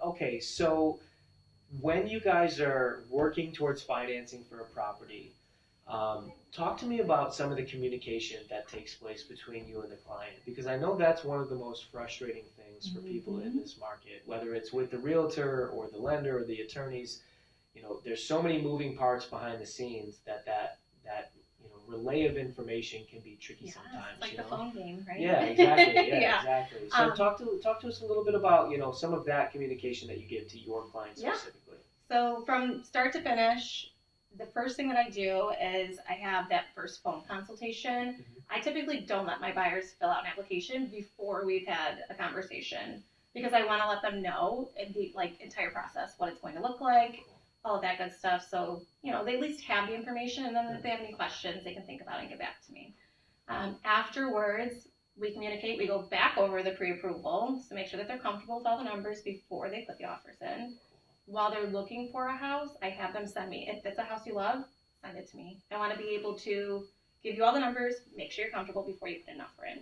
Okay, so when you guys are working towards financing for a property, talk to me about some of the communication that takes place between you and the client, because I know that's one of the most frustrating things for people in this market, whether it's with the realtor or the lender or the attorneys. You know, there's so many moving parts behind the scenes that relay of information can be tricky sometimes. It's like the phone game, right? Yeah, exactly. Yeah, Yeah. exactly. So talk to us a little bit about some of that communication that you give to your clients specifically. So from start to finish, the first thing that I do is I have that first phone consultation. I typically don't let my buyers fill out an application before we've had a conversation, because I want to let them know in the entire process what it's going to look like, all of that good stuff. So, they at least have the information, and then if they have any questions, they can think about it and get back to me. Afterwards, we communicate. We go back over the pre-approval to make sure that they're comfortable with all the numbers before they put the offers in. While they're looking for a house, I have them send me, if it's a house you love, send it to me. I want to be able to give you all the numbers, make sure you're comfortable before you put an offer in.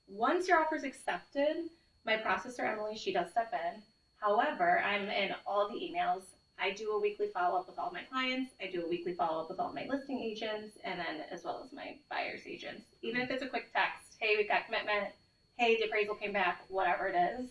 Once your offer is accepted, my processor, Emily, she does step in. However, I'm in all the emails. I do a weekly follow-up with all my clients. I do a weekly follow-up with all my listing agents, and then as well as my buyer's agents. Even if it's a quick text, hey, we've got commitment, hey, the appraisal came back, whatever it is,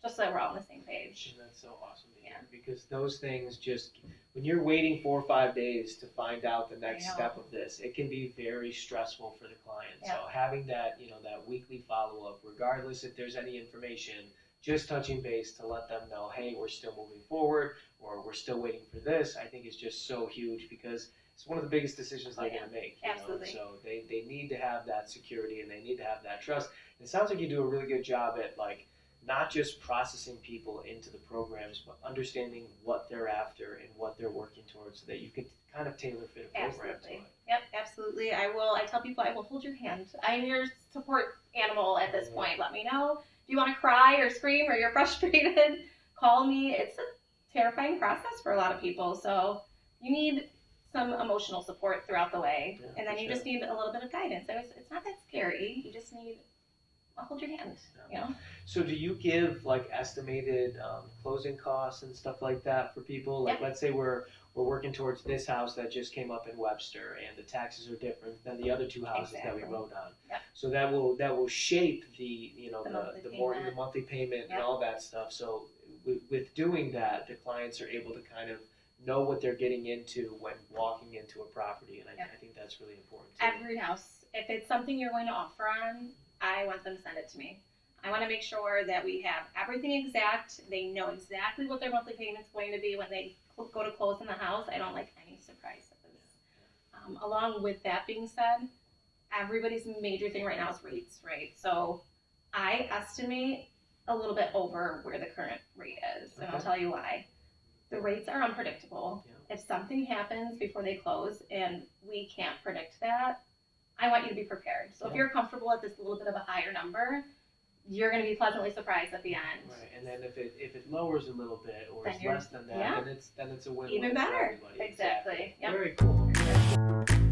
just so we're all on the same page. And that's so awesome to hear, because those things just, when you're waiting 4 or 5 days to find out the next step of this, it can be very stressful for the client. So having that, that weekly follow-up, regardless if there's any information, just touching base to let them know, hey, we're still moving forward, or we're still waiting for this, I think is just so huge, because it's one of the biggest decisions they're going to make. Absolutely. So they need to have that security, and they need to have that trust. And it sounds like you do a really good job at not just processing people into the programs, but understanding what they're after and what they're working towards, so that you can kind of tailor fit a program to it. Yep, absolutely. I tell people, I will hold your hand. I'm your support animal at this point. Let me know if you want to cry or scream or you're frustrated. Call me. It's a terrifying process for a lot of people, so you need some emotional support throughout the way, and then you just need a little bit of guidance. It's not that scary. You just need, I'll hold your hand, So do you give estimated closing costs and stuff like that for people? Let's say we're working towards this house that just came up in Webster, and the taxes are different than the other 2 houses that we wrote on. So that will shape the monthly payment and all that stuff. So with doing that, the clients are able to kind of know what they're getting into when walking into a property, and I think that's really important too. Every house, if it's something you're going to offer on, I want them to send it to me. I want to make sure that we have everything exact. They know exactly what their monthly payment's going to be when they go to close in the house. I don't like any surprises. Along with that being said, everybody's major thing right now is rates, right? So I estimate a little bit over where the current rate is, and I'll tell you why. The rates are unpredictable. If something happens before they close and we can't predict that, I want you to be prepared. So if you're comfortable at this little bit of a higher number, you're going to be pleasantly surprised at the end. Right, and then if it lowers a little bit or it's less than that, then it's a win-win. Even better. For everybody. Exactly. Yep. Very cool.